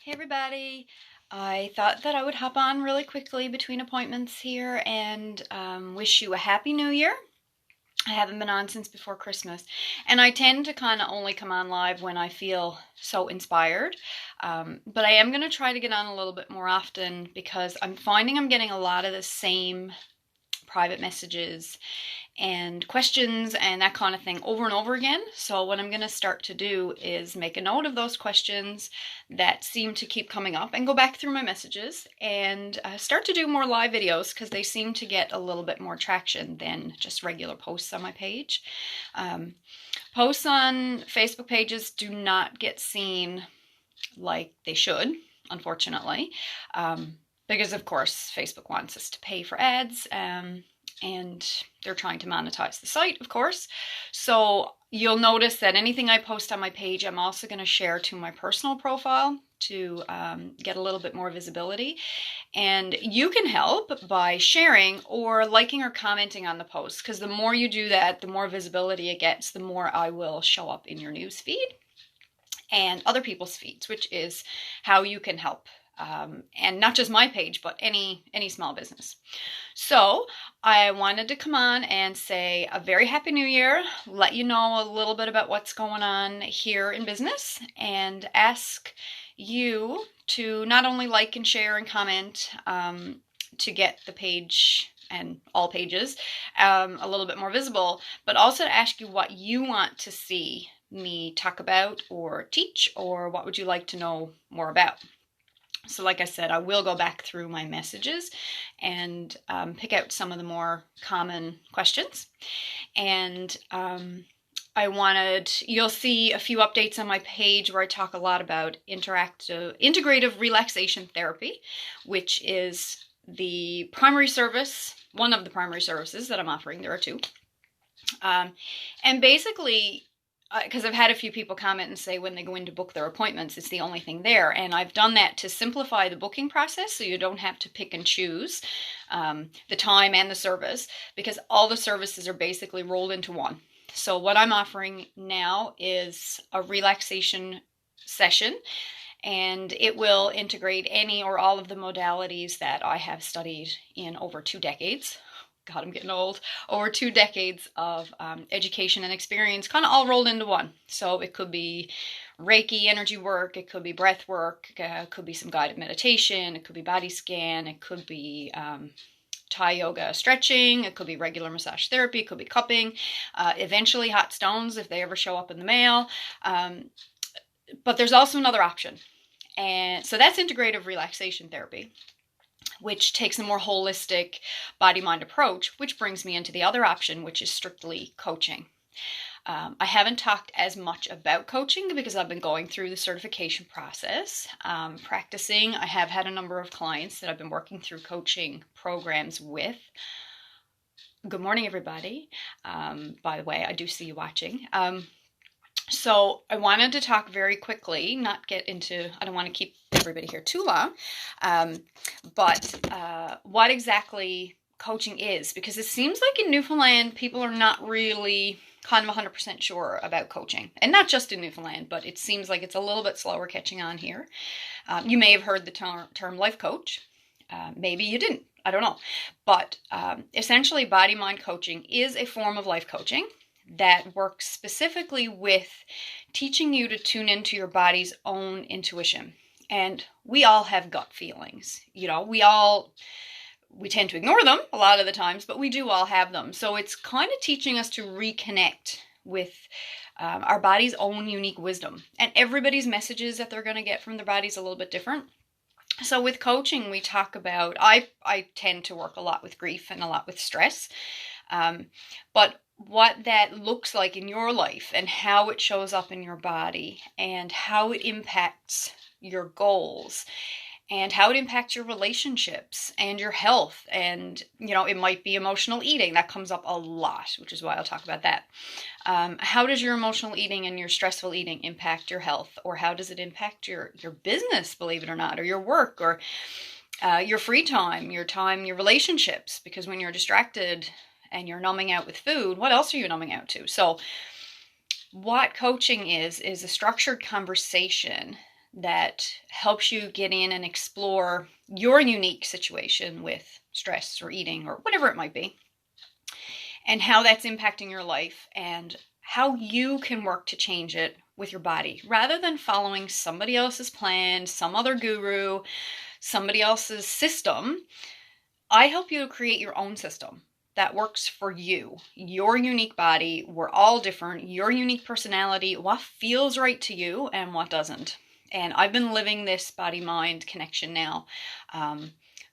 Hey everybody! I thought that I would hop on really quickly between appointments here and wish you a happy new year. I haven't been on since before Christmas, and I tend to kind of only come on live when I feel so inspired. But I am going to try to get on a little bit more often because I'm finding I'm getting a lot of the same private messages and questions and that kind of thing over and over again. So what I'm going to start to do is make a note of those questions that seem to keep coming up and go back through my messages and start to do more live videos because they seem to get a little bit more traction than just regular posts on my page. Posts on Facebook pages do not get seen like they should, unfortunately, because of course Facebook wants us to pay for ads. And they're trying to monetize the site, of course. So you'll notice that anything I post on my page, I'm also going to share to my personal profile to get a little bit more visibility. And you can help by sharing or liking or commenting on the post, because the more you do that, the more visibility it gets, the more I will show up in your news feed and other people's feeds, which is how you can help. And not just my page, but any small business. So I wanted to come on and say a very happy new year, let you know a little bit about what's going on here in business, and ask you to not only like and share and comment to get the page and all pages a little bit more visible, but also to ask you what you want to see me talk about or teach, or what would you like to know more about. So like I said, I will go back through my messages and pick out some of the more common questions. And you'll see a few updates on my page where I talk a lot about integrative relaxation therapy, which is the primary service, one of the primary services that I'm offering. There are two. And basically, because I've had a few people comment and say when they go in to book their appointments, it's the only thing there. And I've done that to simplify the booking process so you don't have to pick and choose the time and the service, because all the services are basically rolled into one. So what I'm offering now is a relaxation session, and it will integrate any or all of the modalities that I have studied in over 2 decades. God, I'm getting old. Over 2 decades of education and experience, kind of all rolled into one. So it could be Reiki energy work, it could be breath work, it could be some guided meditation, it could be body scan, it could be Thai yoga stretching, it could be regular massage therapy, it could be cupping, eventually hot stones if they ever show up in the mail. But there's also another option. And so that's integrative relaxation therapy, which takes a more holistic body-mind approach, which brings me into the other option, which is strictly coaching. I haven't talked as much about coaching because I've been going through the certification process, practicing. I have had a number of clients that I've been working through coaching programs with. Good morning, everybody. By the way, I do see you watching. So I wanted to talk very quickly, not get into, I don't want to keep everybody here too long, but what exactly coaching is, because it seems like in Newfoundland, people are not really kind of 100% sure about coaching, and not just in Newfoundland, but it seems like it's a little bit slower catching on here. You may have heard the term life coach. Maybe you didn't. I don't know. But essentially, body-mind coaching is a form of life coaching that works specifically with teaching you to tune into your body's own intuition. And we all have gut feelings. You know, we tend to ignore them a lot of the times, but we do all have them. So it's kind of teaching us to reconnect with our body's own unique wisdom. And everybody's messages that they're going to get from their body is a little bit different. So with coaching, we talk about, I tend to work a lot with grief and a lot with stress. But what that looks like in your life and how it shows up in your body and how it impacts your goals and how it impacts your relationships and your health. And, you know, it might be emotional eating. That comes up a lot, which is why I'll talk about that. How does your emotional eating and your stressful eating impact your health? Or how does it impact your business, believe it or not, or your work, or your free time, your relationships? Because when you're distracted and you're numbing out with food, what else are you numbing out to? So what coaching is a structured conversation that helps you get in and explore your unique situation with stress or eating or whatever it might be, and how that's impacting your life and how you can work to change it with your body rather than following somebody else's plan, some other guru, somebody else's system. I help you create your own system that works for you, your unique body. We're all different, your unique personality, what feels right to you and what doesn't. And I've been living this body-mind connection now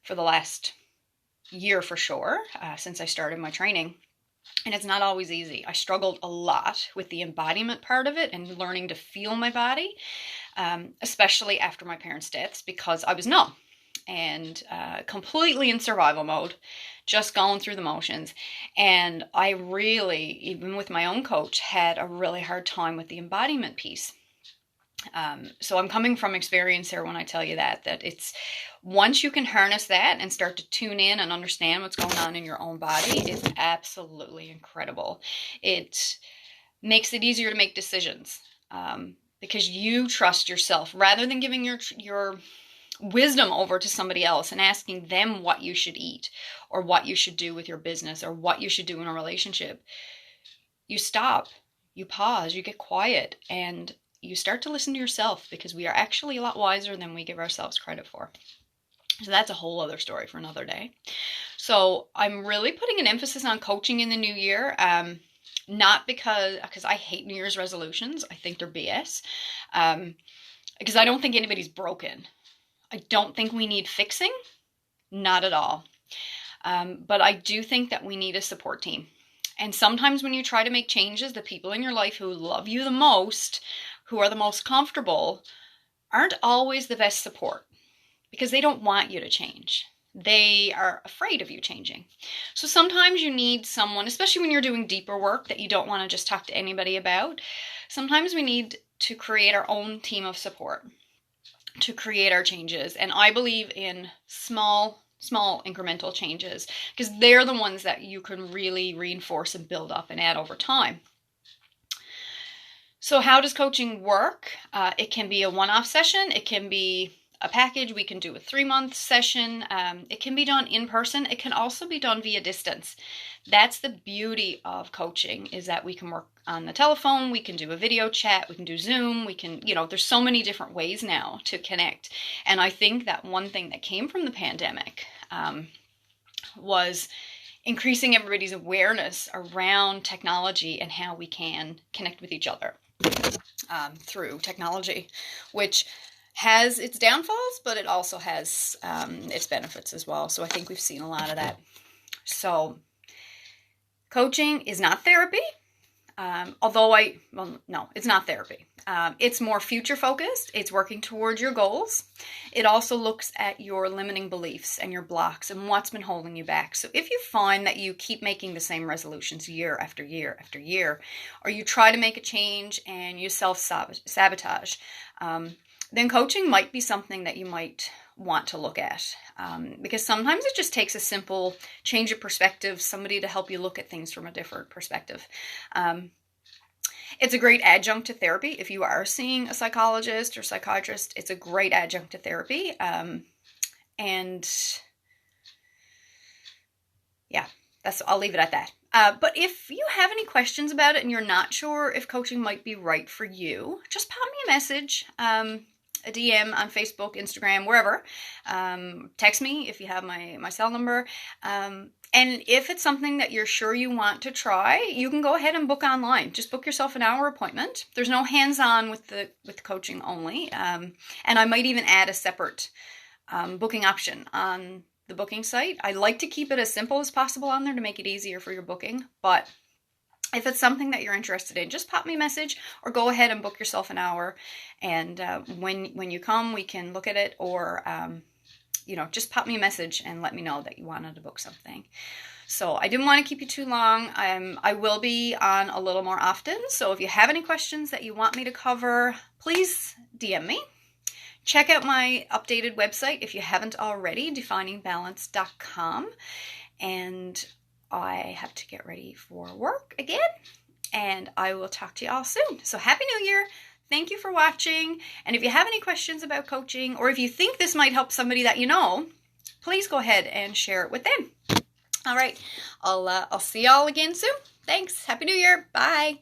for the last year for sure, since I started my training. And it's not always easy. I struggled a lot with the embodiment part of it and learning to feel my body, especially after my parents' deaths, because I was numb and completely in survival mode, just going through the motions. And I really, even with my own coach, had a really hard time with the embodiment piece. So I'm coming from experience here when I tell you that it's once you can harness that and start to tune in and understand what's going on in your own body, it's absolutely incredible. It makes it easier to make decisions because you trust yourself rather than giving your wisdom over to somebody else and asking them what you should eat or what you should do with your business or what you should do in a relationship. You stop, you pause, you get quiet, and you start to listen to yourself, because we are actually a lot wiser than we give ourselves credit for. So that's a whole other story for another day. So I'm really putting an emphasis on coaching in the new year. Not because I hate New Year's resolutions. I think they're BS. Because I don't think anybody's broken. I don't think we need fixing. Not at all. But I do think that we need a support team. And sometimes when you try to make changes, the people in your life who love you the most, who are the most comfortable, aren't always the best support because they don't want you to change. They are afraid of you changing. So sometimes you need someone, especially when you're doing deeper work that you don't want to just talk to anybody about. Sometimes we need to create our own team of support to create our changes. And I believe in small incremental changes because they're the ones that you can really reinforce and build up and add over time. So how does coaching work? It can be a one-off session. It can be a package. We can do a 3-month session. It can be done in person. It can also be done via distance. That's the beauty of coaching, is that we can work on the telephone. We can do a video chat. We can do Zoom. We can, there's so many different ways now to connect. And I think that one thing that came from the pandemic was increasing everybody's awareness around technology and how we can connect with each other through technology, which has its downfalls, but it also has its benefits as well. So I think we've seen a lot of that. So coaching is not therapy. No, it's not therapy. It's more future focused. It's working towards your goals. It also looks at your limiting beliefs and your blocks and what's been holding you back. So if you find that you keep making the same resolutions year after year after year, or you try to make a change and you self-sabotage, then coaching might be something that you might want to look at, because sometimes it just takes a simple change of perspective, somebody to help you look at things from a different perspective. It's a great adjunct to therapy. If you are seeing a psychologist or psychiatrist, it's a great adjunct to therapy. And yeah, I'll leave it at that. But if you have any questions about it and you're not sure if coaching might be right for you, just pop me a message, a DM on Facebook, Instagram, wherever. Text me if you have my cell number. And if it's something that you're sure you want to try, you can go ahead and book online. Just book yourself an hour appointment. There's no hands-on with the coaching only. And I might even add a separate booking option on the booking site. I like to keep it as simple as possible on there to make it easier for your booking. But if it's something that you're interested in, just pop me a message or go ahead and book yourself an hour. And when you come, we can look at it, or just pop me a message and let me know that you wanted to book something. So I didn't want to keep you too long. I will be on a little more often. So if you have any questions that you want me to cover, please DM me. Check out my updated website if you haven't already, definingbalance.com. And I have to get ready for work again, and I will talk to you all soon. So Happy New Year. Thank you for watching. And if you have any questions about coaching, or if you think this might help somebody that you know, please go ahead and share it with them. All right. I'll see y'all again soon. Thanks. Happy New Year. Bye.